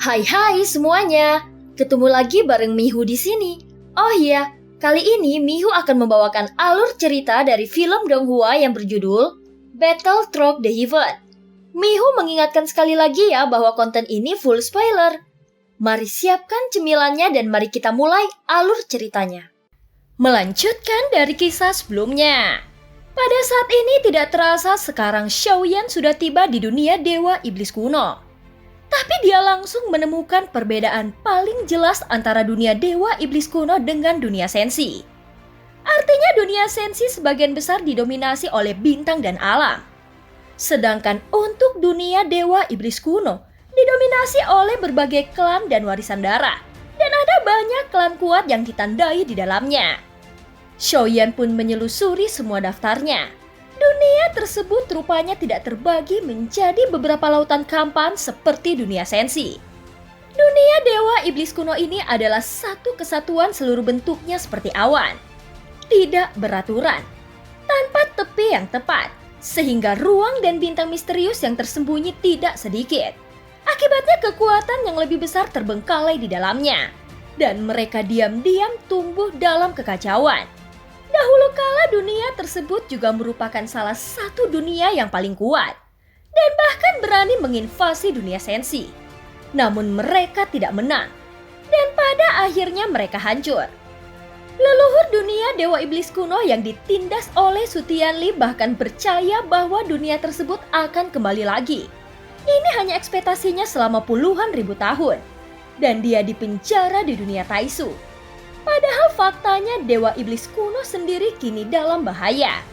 Hai semuanya, ketemu lagi bareng Mihu di sini. Oh iya, kali ini Mihu akan membawakan alur cerita dari film Donghua yang berjudul Battle Through the Heaven. Mihu mengingatkan sekali lagi ya bahwa konten ini full spoiler. Mari siapkan cemilannya dan mari kita mulai alur ceritanya. Melanjutkan dari kisah sebelumnya. Pada saat ini tidak terasa sekarang Xiaoyan sudah tiba di dunia Dewa Iblis kuno. Tapi dia langsung menemukan perbedaan paling jelas antara dunia Dewa Iblis kuno dengan dunia Senshi. Artinya dunia Senshi sebagian besar didominasi oleh bintang dan alam. Sedangkan untuk dunia Dewa Iblis kuno didominasi oleh berbagai klan dan warisan darah. Dan ada banyak klan kuat yang ditandai di dalamnya. Xiaoyan pun menyelusuri semua daftarnya. Dunia tersebut rupanya tidak terbagi menjadi beberapa lautan kampan seperti dunia Senshi. Dunia Dewa Iblis kuno ini adalah satu kesatuan seluruh bentuknya seperti awan. Tidak beraturan, tanpa tepi yang tepat, sehingga ruang dan bintang misterius yang tersembunyi tidak sedikit. Akibatnya kekuatan yang lebih besar terbengkalai di dalamnya, dan mereka diam-diam tumbuh dalam kekacauan. Dahulu kala dunia tersebut juga merupakan salah satu dunia yang paling kuat dan bahkan berani menginvasi dunia Senshi. Namun mereka tidak menang dan pada akhirnya mereka hancur. Leluhur dunia Dewa Iblis kuno yang ditindas oleh Su Tianli bahkan percaya bahwa dunia tersebut akan kembali lagi. Ini hanya ekspektasinya selama puluhan ribu tahun dan dia dipenjara di dunia Taisu. Padahal faktanya Dewa Iblis kuno sendiri kini dalam bahaya.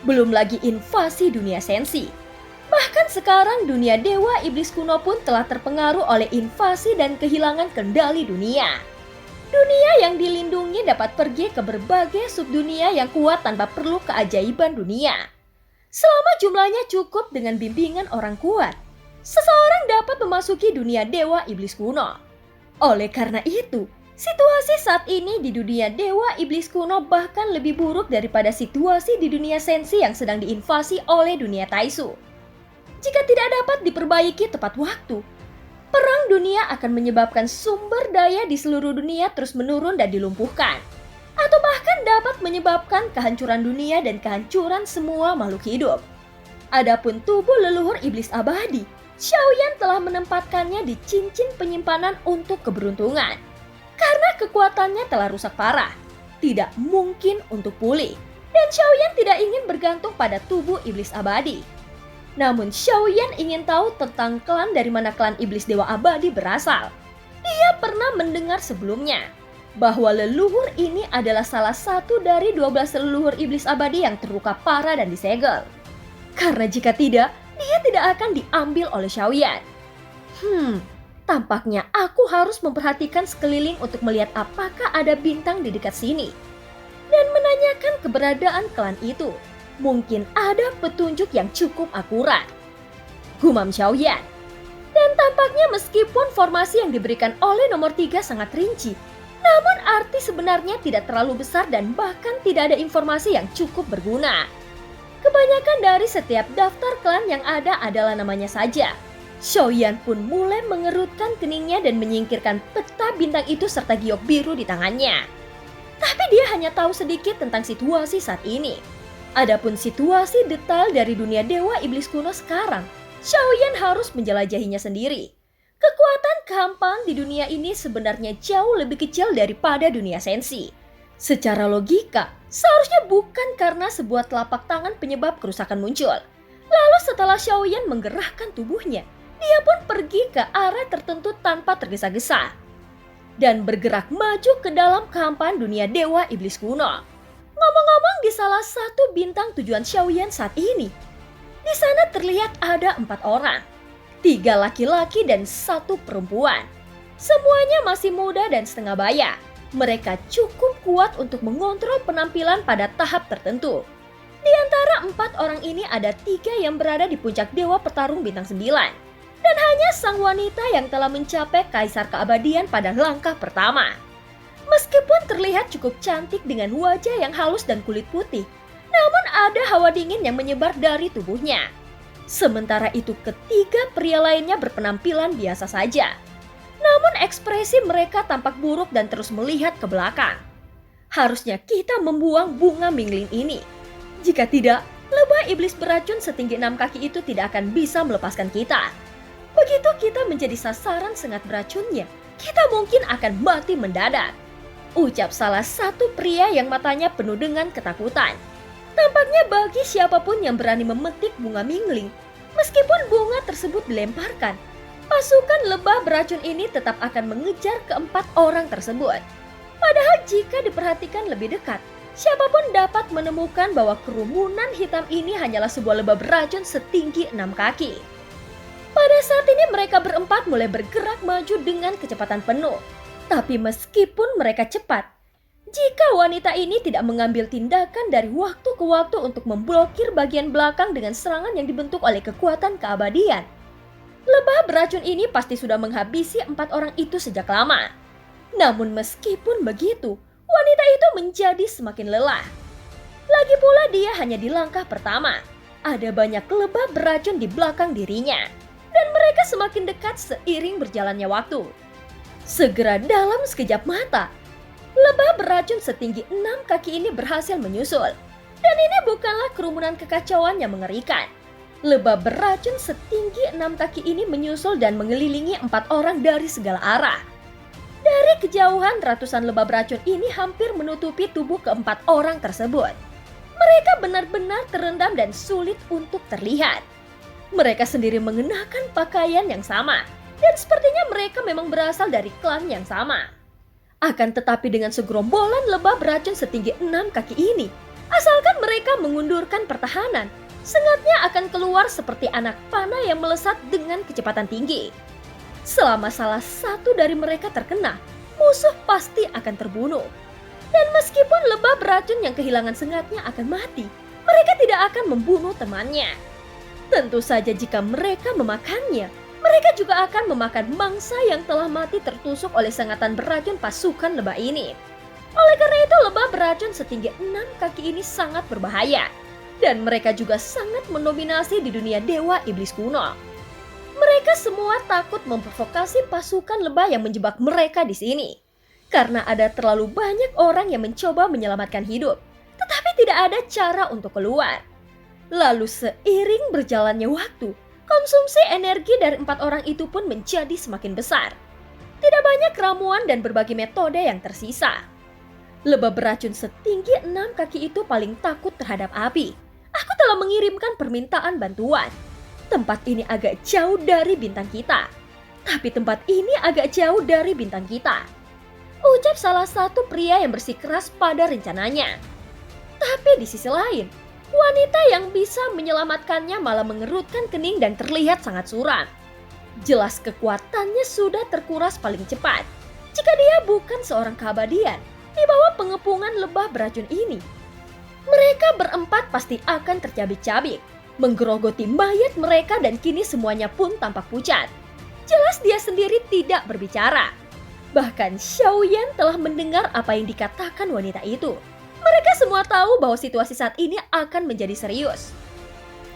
Belum lagi invasi dunia Senshi. Bahkan sekarang dunia Dewa Iblis kuno pun telah terpengaruh oleh invasi dan kehilangan kendali dunia. Dunia yang dilindungi dapat pergi ke berbagai subdunia yang kuat tanpa perlu keajaiban dunia. Selama jumlahnya cukup dengan bimbingan orang kuat, seseorang dapat memasuki dunia Dewa Iblis kuno. Oleh karena itu, situasi saat ini di dunia Dewa Iblis kuno bahkan lebih buruk daripada situasi di dunia Senshi yang sedang diinvasi oleh dunia Taisu. Jika tidak dapat diperbaiki tepat waktu, perang dunia akan menyebabkan sumber daya di seluruh dunia terus menurun dan dilumpuhkan. Atau bahkan dapat menyebabkan kehancuran dunia dan kehancuran semua makhluk hidup. Adapun tubuh leluhur iblis abadi, Xiaoyan telah menempatkannya di cincin penyimpanan untuk keberuntungan. Karena kekuatannya telah rusak parah, tidak mungkin untuk pulih. Dan Xiaoyan tidak ingin bergantung pada tubuh iblis abadi. Namun Xiaoyan ingin tahu tentang klan dari mana klan iblis dewa abadi berasal. Dia pernah mendengar sebelumnya bahwa leluhur ini adalah salah satu dari 12 leluhur iblis abadi yang terluka parah dan disegel. Karena jika tidak, dia tidak akan diambil oleh Xiaoyan. Tampaknya aku harus memperhatikan sekeliling untuk melihat apakah ada bintang di dekat sini. Dan menanyakan keberadaan klan itu. Mungkin ada petunjuk yang cukup akurat. Gumam Xiaoyan. Dan tampaknya meskipun formasi yang diberikan oleh nomor 3 sangat rinci, namun arti sebenarnya tidak terlalu besar dan bahkan tidak ada informasi yang cukup berguna. Kebanyakan dari setiap daftar klan yang ada adalah namanya saja. Xiaoyan pun mulai mengerutkan keningnya dan menyingkirkan peta bintang itu serta giok biru di tangannya. Tapi dia hanya tahu sedikit tentang situasi saat ini. Adapun situasi detail dari dunia Dewa Iblis kuno sekarang, Xiaoyan harus menjelajahinya sendiri. Kekuatan kehampaan di dunia ini sebenarnya jauh lebih kecil daripada dunia Senshi. Secara logika, seharusnya bukan karena sebuah telapak tangan penyebab kerusakan muncul. Lalu setelah Xiaoyan menggerakkan tubuhnya, dia pun pergi ke arah tertentu tanpa tergesa-gesa dan bergerak maju ke dalam kehampaan dunia Dewa Iblis kuno. Ngomong-ngomong, di salah satu bintang tujuan Xiaoyan saat ini, di sana terlihat ada 4 orang, 3 laki-laki dan 1 perempuan. Semuanya masih muda dan setengah baya. Mereka cukup kuat untuk mengontrol penampilan pada tahap tertentu. Di antara 4 orang ini ada 3 yang berada di puncak Dewa Petarung bintang 9. Dan hanya sang wanita yang telah mencapai kaisar keabadian pada langkah pertama. Meskipun terlihat cukup cantik dengan wajah yang halus dan kulit putih, namun ada hawa dingin yang menyebar dari tubuhnya. Sementara itu ketiga pria lainnya berpenampilan biasa saja. Namun ekspresi mereka tampak buruk dan terus melihat ke belakang. Harusnya kita membuang bunga Mingling ini. Jika tidak, lebah iblis beracun setinggi 6 kaki itu tidak akan bisa melepaskan kita. Begitu kita menjadi sasaran sengat beracunnya, kita mungkin akan mati mendadak. Ucap salah satu pria yang matanya penuh dengan ketakutan. Tampaknya bagi siapapun yang berani memetik bunga Mingling, meskipun bunga tersebut dilemparkan, pasukan lebah beracun ini tetap akan mengejar keempat orang tersebut. Padahal jika diperhatikan lebih dekat, siapapun dapat menemukan bahwa kerumunan hitam ini hanyalah sebuah lebah beracun setinggi 6 kaki. Pada saat ini mereka berempat mulai bergerak maju dengan kecepatan penuh. Tapi meskipun mereka cepat, jika wanita ini tidak mengambil tindakan dari waktu ke waktu untuk memblokir bagian belakang dengan serangan yang dibentuk oleh kekuatan keabadian, lebah beracun ini pasti sudah menghabisi 4 orang itu sejak lama. Namun meskipun begitu, wanita itu menjadi semakin lelah. Lagi pula dia hanya di langkah pertama. Ada banyak lebah beracun di belakang dirinya. Dan mereka semakin dekat seiring berjalannya waktu. Segera dalam sekejap mata, lebah beracun setinggi 6 kaki ini berhasil menyusul. Dan ini bukanlah kerumunan kekacauan yang mengerikan. Lebah beracun setinggi 6 kaki ini menyusul dan mengelilingi 4 orang dari segala arah. Dari kejauhan, ratusan lebah beracun ini hampir menutupi tubuh keempat orang tersebut. Mereka benar-benar terendam dan sulit untuk terlihat. Mereka sendiri mengenakan pakaian yang sama, dan sepertinya mereka memang berasal dari klan yang sama. Akan tetapi dengan segerombolan lebah beracun setinggi 6 kaki ini, asalkan mereka mengundurkan pertahanan, sengatnya akan keluar seperti anak panah yang melesat dengan kecepatan tinggi. Selama salah satu dari mereka terkena, musuh pasti akan terbunuh. Dan meskipun lebah beracun yang kehilangan sengatnya akan mati, mereka tidak akan membunuh temannya. Tentu saja jika mereka memakannya, mereka juga akan memakan mangsa yang telah mati tertusuk oleh sengatan beracun pasukan lebah ini. Oleh karena itu lebah beracun setinggi 6 kaki ini sangat berbahaya. Dan mereka juga sangat mendominasi di dunia dewa iblis kuno. Mereka semua takut memprovokasi pasukan lebah yang menjebak mereka di sini. Karena ada terlalu banyak orang yang mencoba menyelamatkan hidup, tetapi tidak ada cara untuk keluar. Lalu seiring berjalannya waktu, konsumsi energi dari 4 orang itu pun menjadi semakin besar. Tidak banyak ramuan dan berbagai metode yang tersisa. Lebah beracun setinggi 6 kaki itu paling takut terhadap api. Aku telah mengirimkan permintaan bantuan. Tempat ini agak jauh dari bintang kita. Tapi tempat ini agak jauh dari bintang kita. Ucap salah satu pria yang bersikeras pada rencananya. Tapi di sisi lain, wanita yang bisa menyelamatkannya malah mengerutkan kening dan terlihat sangat suram. Jelas kekuatannya sudah terkuras paling cepat. Jika dia bukan seorang keabadian, di bawah pengepungan lebah beracun ini, mereka berempat pasti akan tercabik-cabik, menggerogoti mayat mereka dan kini semuanya pun tampak pucat. Jelas dia sendiri tidak berbicara. Bahkan Xiaoyan telah mendengar apa yang dikatakan wanita itu. Mereka semua tahu bahwa situasi saat ini akan menjadi serius.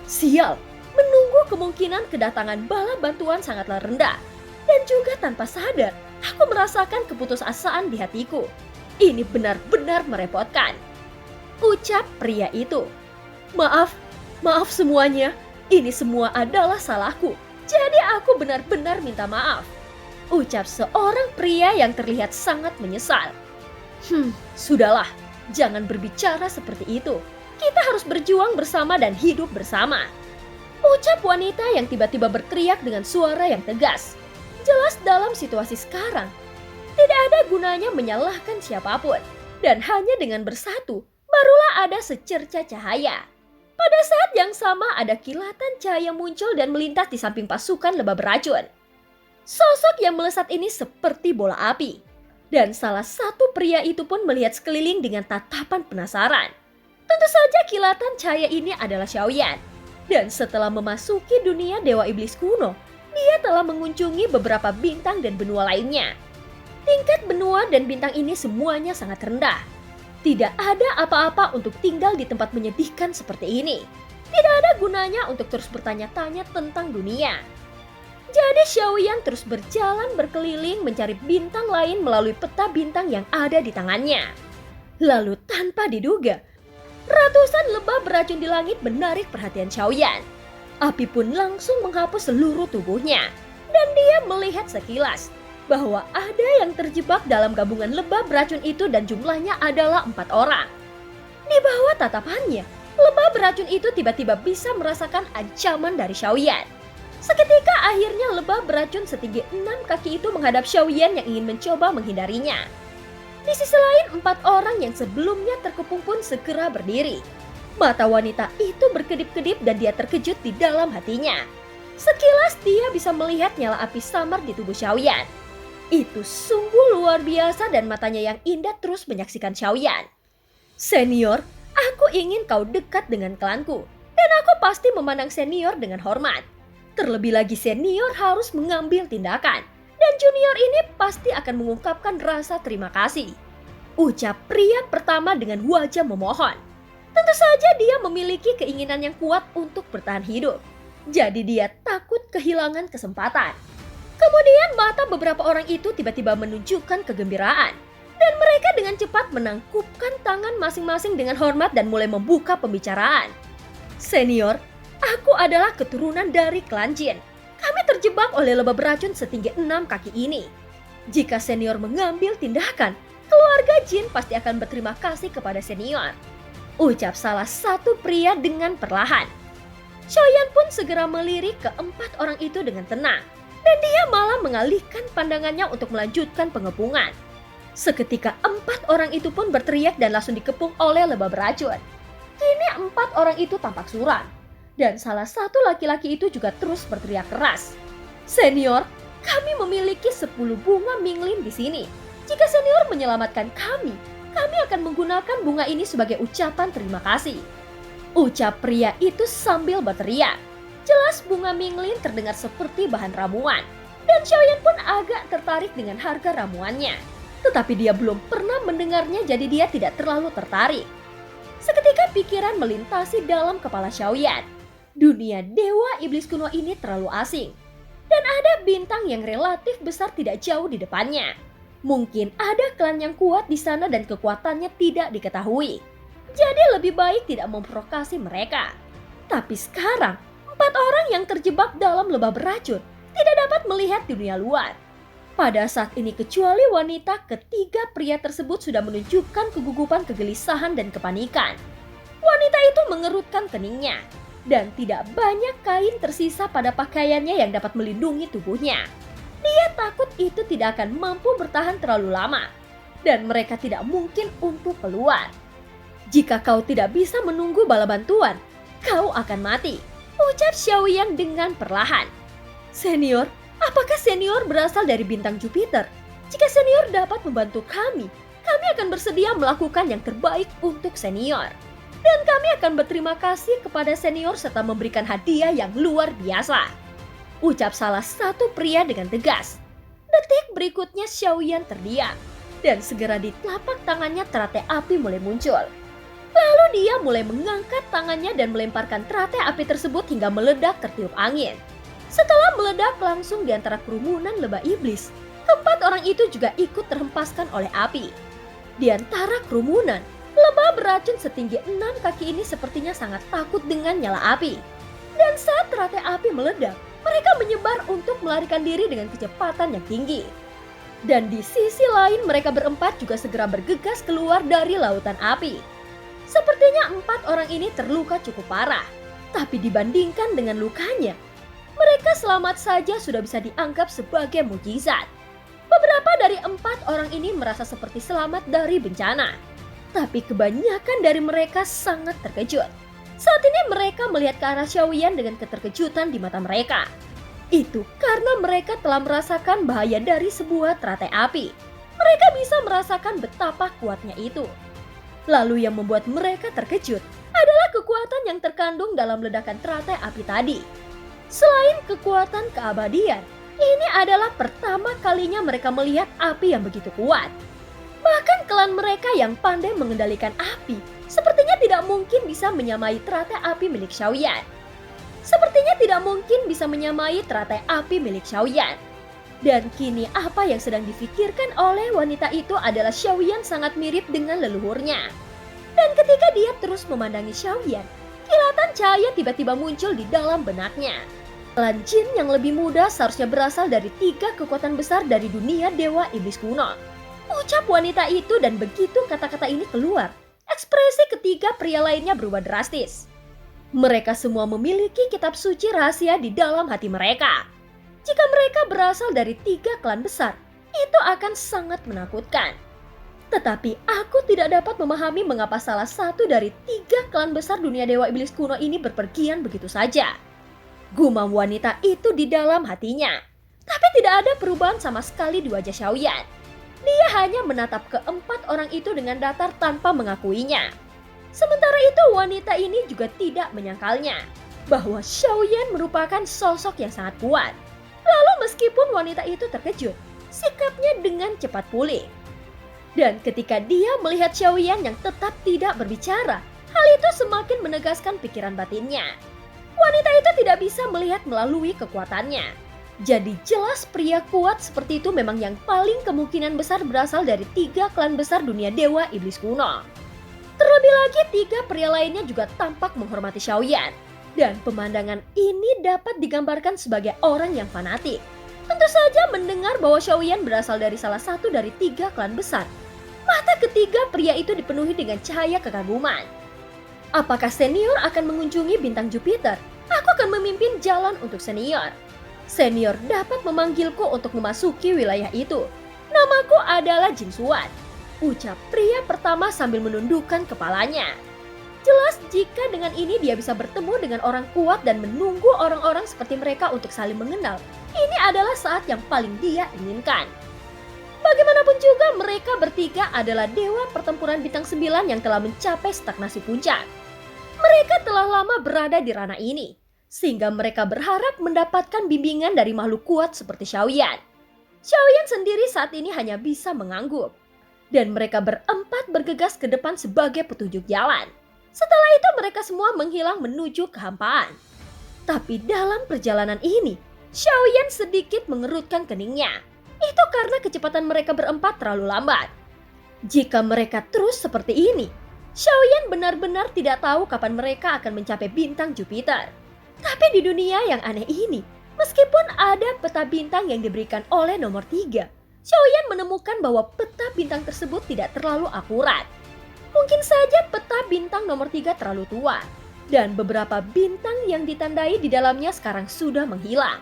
Sial, menunggu kemungkinan kedatangan bala bantuan sangatlah rendah. Dan juga tanpa sadar, aku merasakan keputusasaan di hatiku. Ini benar-benar merepotkan. Ucap pria itu. Maaf semuanya. Ini semua adalah salahku. Jadi aku benar-benar minta maaf. Ucap seorang pria yang terlihat sangat menyesal. Sudahlah. Jangan berbicara seperti itu. Kita harus berjuang bersama dan hidup bersama. Ucap wanita yang tiba-tiba berteriak dengan suara yang tegas. Jelas dalam situasi sekarang, tidak ada gunanya menyalahkan siapapun. Dan hanya dengan bersatu, barulah ada secerca cahaya. Pada saat yang sama ada kilatan cahaya muncul dan melintas di samping pasukan lebah beracun. Sosok yang melesat ini seperti bola api. Dan salah satu pria itu pun melihat sekeliling dengan tatapan penasaran. Tentu saja kilatan cahaya ini adalah Xiaoyan. Dan setelah memasuki dunia dewa iblis kuno, dia telah mengunjungi beberapa bintang dan benua lainnya. Tingkat benua dan bintang ini semuanya sangat rendah. Tidak ada apa-apa untuk tinggal di tempat menyedihkan seperti ini. Tidak ada gunanya untuk terus bertanya-tanya tentang dunia. Jadi Xiaoyan terus berjalan berkeliling mencari bintang lain melalui peta bintang yang ada di tangannya. Lalu tanpa diduga, ratusan lebah beracun di langit menarik perhatian Xiaoyan. Api pun langsung menghapus seluruh tubuhnya. Dan dia melihat sekilas bahwa ada yang terjebak dalam gabungan lebah beracun itu dan jumlahnya adalah 4 orang. Di bawah tatapannya, lebah beracun itu tiba-tiba bisa merasakan ancaman dari Xiaoyan. Seketika akhirnya lebah beracun setinggi 6 kaki itu menghadap Xiaoyan yang ingin mencoba menghindarinya. Di sisi lain, 4 orang yang sebelumnya terkepung pun segera berdiri. Mata wanita itu berkedip-kedip dan dia terkejut di dalam hatinya. Sekilas dia bisa melihat nyala api samar di tubuh Xiaoyan. Itu sungguh luar biasa dan matanya yang indah terus menyaksikan Xiaoyan. Senior, aku ingin kau dekat dengan klanku. Dan aku pasti memandang senior dengan hormat. Terlebih lagi senior harus mengambil tindakan. Dan junior ini pasti akan mengungkapkan rasa terima kasih. Ucap pria pertama dengan wajah memohon. Tentu saja dia memiliki keinginan yang kuat untuk bertahan hidup. Jadi dia takut kehilangan kesempatan. Kemudian mata beberapa orang itu tiba-tiba menunjukkan kegembiraan. Dan mereka dengan cepat menangkupkan tangan masing-masing dengan hormat dan mulai membuka pembicaraan. Senior, aku adalah keturunan dari klan Jin. Kami terjebak oleh lebah beracun setinggi 6 kaki ini. Jika senior mengambil tindakan, keluarga Jin pasti akan berterima kasih kepada senior. Ucap salah satu pria dengan perlahan. Xiaoyan pun segera melirik ke 4 orang itu dengan tenang. Dan dia malah mengalihkan pandangannya untuk melanjutkan pengepungan. Seketika 4 orang itu pun berteriak dan langsung dikepung oleh lebah beracun. Kini 4 orang itu tampak suram. Dan salah satu laki-laki itu juga terus berteriak keras. Senior, kami memiliki 10 bunga Minglin di sini. Jika senior menyelamatkan kami akan menggunakan bunga ini sebagai ucapan terima kasih. Ucap pria itu sambil berteriak. Jelas bunga Minglin terdengar seperti bahan ramuan. Dan Xiaoyan pun agak tertarik dengan harga ramuannya. Tetapi dia belum pernah mendengarnya jadi dia tidak terlalu tertarik. Seketika pikiran melintasi dalam kepala Xiaoyan. Dunia dewa iblis kuno ini terlalu asing. Dan ada bintang yang relatif besar tidak jauh di depannya. Mungkin ada klan yang kuat di sana dan kekuatannya tidak diketahui. Jadi lebih baik tidak memprovokasi mereka. Tapi sekarang, 4 orang yang terjebak dalam lebah beracun tidak dapat melihat dunia luar. Pada saat ini kecuali wanita, ketiga pria tersebut sudah menunjukkan kegugupan, kegelisahan, dan kepanikan. Wanita itu mengerutkan keningnya. Dan tidak banyak kain tersisa pada pakaiannya yang dapat melindungi tubuhnya. Dia takut itu tidak akan mampu bertahan terlalu lama. Dan mereka tidak mungkin untuk keluar. Jika kau tidak bisa menunggu bala bantuan, kau akan mati. Ucap Xiaoyan dengan perlahan. Senior, apakah senior berasal dari bintang Jupiter? Jika senior dapat membantu kami akan bersedia melakukan yang terbaik untuk senior. Dan kami akan berterima kasih kepada senior serta memberikan hadiah yang luar biasa. Ucap salah satu pria dengan tegas. Detik berikutnya Xiaoyan terdiam. Dan segera di telapak tangannya teratai api mulai muncul. Lalu dia mulai mengangkat tangannya dan melemparkan teratai api tersebut hingga meledak tertiup angin. Setelah meledak langsung di antara kerumunan lebah iblis, 4 orang itu juga ikut terhempaskan oleh api. Di antara kerumunan, lebah beracun setinggi 6 kaki ini sepertinya sangat takut dengan nyala api. Dan saat teratai api meledak, mereka menyebar untuk melarikan diri dengan kecepatan yang tinggi. Dan di sisi lain mereka berempat juga segera bergegas keluar dari lautan api. Sepertinya 4 orang ini terluka cukup parah. Tapi dibandingkan dengan lukanya, mereka selamat saja sudah bisa dianggap sebagai mukjizat. Beberapa dari 4 orang ini merasa seperti selamat dari bencana. Tapi kebanyakan dari mereka sangat terkejut. Saat ini mereka melihat ke arah Xiaoyan dengan keterkejutan di mata mereka. Itu karena mereka telah merasakan bahaya dari sebuah teratai api. Mereka bisa merasakan betapa kuatnya itu. Lalu yang membuat mereka terkejut adalah kekuatan yang terkandung dalam ledakan teratai api tadi. Selain kekuatan keabadian, ini adalah pertama kalinya mereka melihat api yang begitu kuat. Bahkan klan mereka yang pandai mengendalikan api sepertinya tidak mungkin bisa menyamai teratai api milik Xiaoyan. Sepertinya tidak mungkin bisa menyamai teratai api milik Xiaoyan. Dan kini apa yang sedang difikirkan oleh wanita itu adalah Xiaoyan sangat mirip dengan leluhurnya. Dan ketika dia terus memandangi Xiaoyan, kilatan cahaya tiba-tiba muncul di dalam benaknya. Klan Jin yang lebih muda seharusnya berasal dari 3 kekuatan besar dari dunia Dewa Iblis kuno. Ucap wanita itu dan begitu kata-kata ini keluar, ekspresi ketiga pria lainnya berubah drastis. Mereka semua memiliki kitab suci rahasia di dalam hati mereka. Jika mereka berasal dari 3 klan besar, itu akan sangat menakutkan. Tetapi aku tidak dapat memahami mengapa salah satu dari 3 klan besar dunia Dewa Iblis kuno ini berpergian begitu saja. Gumam wanita itu di dalam hatinya. Tapi tidak ada perubahan sama sekali di wajah Xiaoyan. Dia hanya menatap ke-4 orang itu dengan datar tanpa mengakuinya. Sementara itu wanita ini juga tidak menyangkalnya bahwa Xiaoyan merupakan sosok yang sangat kuat. Lalu meskipun wanita itu terkejut, sikapnya dengan cepat pulih. Dan ketika dia melihat Xiaoyan yang tetap tidak berbicara, hal itu semakin menegaskan pikiran batinnya. Wanita itu tidak bisa melihat melalui kekuatannya. Jadi jelas pria kuat seperti itu memang yang paling kemungkinan besar berasal dari 3 klan besar dunia Dewa Iblis kuno. Terlebih lagi 3 pria lainnya juga tampak menghormati Xiaoyan. Dan pemandangan ini dapat digambarkan sebagai orang yang fanatik. Tentu saja mendengar bahwa Xiaoyan berasal dari salah satu dari 3 klan besar. Mata ketiga pria itu dipenuhi dengan cahaya kekaguman. Apakah senior akan mengunjungi bintang Jupiter? Aku akan memimpin jalan untuk senior. Senior dapat memanggilku untuk memasuki wilayah itu. Namaku adalah Jin Xuan. Ucap pria pertama sambil menundukkan kepalanya. Jelas jika dengan ini dia bisa bertemu dengan orang kuat dan menunggu orang-orang seperti mereka untuk saling mengenal. Ini adalah saat yang paling dia inginkan. Bagaimanapun juga mereka bertiga adalah dewa pertempuran bintang 9 yang telah mencapai stagnasi puncak. Mereka telah lama berada di ranah ini, sehingga mereka berharap mendapatkan bimbingan dari makhluk kuat seperti Xiaoyan. Xiaoyan sendiri saat ini hanya bisa mengangguk. Dan mereka berempat bergegas ke depan sebagai petunjuk jalan. Setelah itu mereka semua menghilang menuju kehampaan. Tapi dalam perjalanan ini, Xiaoyan sedikit mengerutkan keningnya. Itu karena kecepatan mereka berempat terlalu lambat. Jika mereka terus seperti ini, Xiaoyan benar-benar tidak tahu kapan mereka akan mencapai bintang Jupiter. Tapi di dunia yang aneh ini, meskipun ada peta bintang yang diberikan oleh nomor 3, Xiaoyan menemukan bahwa peta bintang tersebut tidak terlalu akurat. Mungkin saja peta bintang nomor 3 terlalu tua, dan beberapa bintang yang ditandai di dalamnya sekarang sudah menghilang.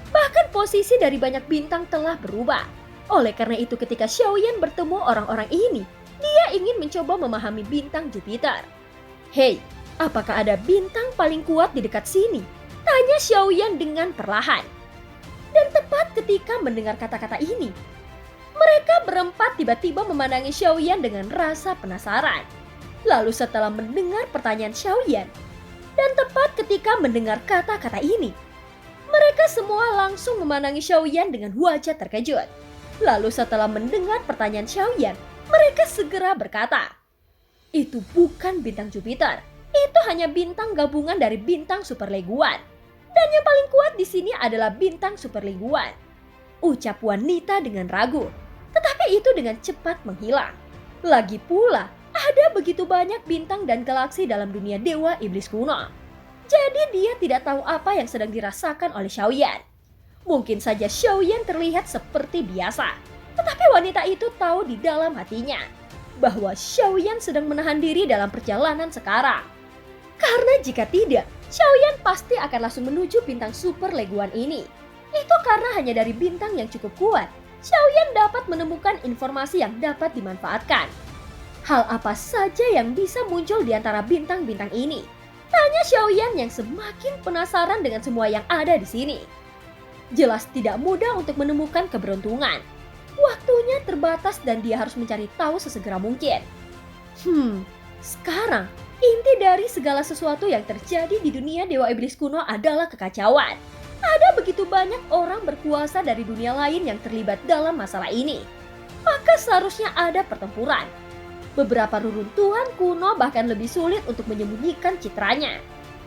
Bahkan posisi dari banyak bintang telah berubah. Oleh karena itu ketika Xiaoyan bertemu orang-orang ini, dia ingin mencoba memahami bintang Jupiter. Hei, apakah ada bintang paling kuat di dekat sini? Tanya Xiaoyan dengan perlahan. Dan tepat ketika mendengar kata-kata ini, mereka berempat tiba-tiba memandangi Xiaoyan dengan rasa penasaran. Lalu setelah mendengar pertanyaan Xiaoyan, dan tepat ketika mendengar kata-kata ini, mereka semua langsung memandangi Xiaoyan dengan wajah terkejut. Lalu setelah mendengar pertanyaan Xiaoyan, mereka segera berkata, "Itu bukan bintang Jupiter, itu hanya bintang gabungan dari bintang Superleguan. Dan yang paling kuat di sini adalah bintang Superleguan." Ucap wanita dengan ragu. Tetapi itu dengan cepat menghilang. Lagi pula, ada begitu banyak bintang dan galaksi dalam dunia Dewa Iblis kuno. Jadi dia tidak tahu apa yang sedang dirasakan oleh Xiaoyan. Mungkin saja Xiaoyan terlihat seperti biasa. Tetapi wanita itu tahu di dalam hatinya bahwa Xiaoyan sedang menahan diri dalam perjalanan sekarang. Karena jika tidak, Xiaoyan pasti akan langsung menuju bintang Superleguan ini. Itu karena hanya dari bintang yang cukup kuat, Xiaoyan dapat menemukan informasi yang dapat dimanfaatkan. Hal apa saja yang bisa muncul di antara bintang-bintang ini? Tanya Xiaoyan yang semakin penasaran dengan semua yang ada di sini. Jelas tidak mudah untuk menemukan keberuntungan. Waktunya terbatas dan dia harus mencari tahu sesegera mungkin. Sekarang inti dari segala sesuatu yang terjadi di dunia Dewa Iblis kuno adalah kekacauan. Ada begitu banyak orang berkuasa dari dunia lain yang terlibat dalam masalah ini. Maka seharusnya ada pertempuran. Beberapa reruntuhan kuno bahkan lebih sulit untuk menyembunyikan citranya.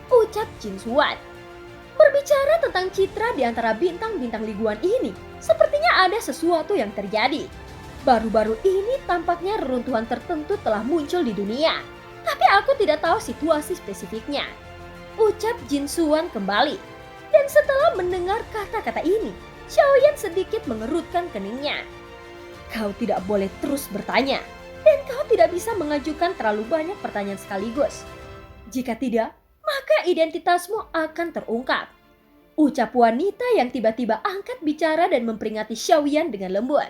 Ucap Jin Xuan. Berbicara tentang citra di antara bintang-bintang liguan ini, sepertinya ada sesuatu yang terjadi. Baru-baru ini tampaknya reruntuhan tertentu telah muncul di dunia, tapi aku tidak tahu situasi spesifiknya. Ucap Jin Suan kembali, dan setelah mendengar kata-kata ini, Xiaoyan sedikit mengerutkan keningnya. Kau tidak boleh terus bertanya, dan kau tidak bisa mengajukan terlalu banyak pertanyaan sekaligus. Jika tidak, maka identitasmu akan terungkap. Ucap wanita yang tiba-tiba angkat bicara dan memperingati Xiaoyan dengan lembut.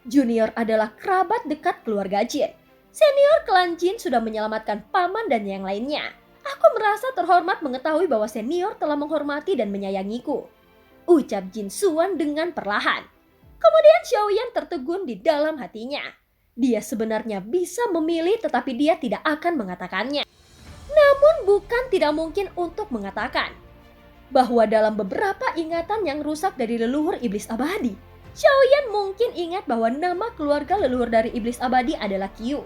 Junior adalah kerabat dekat keluarga Jin. Senior klan Jin sudah menyelamatkan paman dan yang lainnya. Aku merasa terhormat mengetahui bahwa senior telah menghormati dan menyayangiku. Ucap Jin Suan dengan perlahan. Kemudian Xiaoyan tertegun di dalam hatinya. Dia sebenarnya bisa memilih tetapi dia tidak akan mengatakannya. Namun bukan tidak mungkin untuk mengatakan bahwa dalam beberapa ingatan yang rusak dari leluhur iblis abadi, Xiaoyan mungkin ingat bahwa nama keluarga leluhur dari iblis abadi adalah Qiu,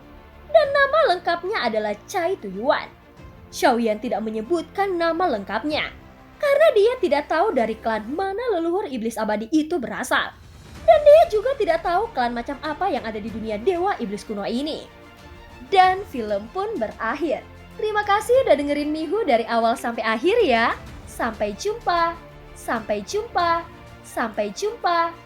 dan nama lengkapnya adalah Cai Tuyuan. Xiaoyan tidak menyebutkan nama lengkapnya, karena dia tidak tahu dari klan mana leluhur iblis abadi itu berasal. Dan dia juga tidak tahu klan macam apa yang ada di dunia dewa iblis kuno ini. Dan film pun berakhir. Terima kasih udah dengerin Mihu dari awal sampai akhir ya. Sampai jumpa, sampai jumpa, sampai jumpa.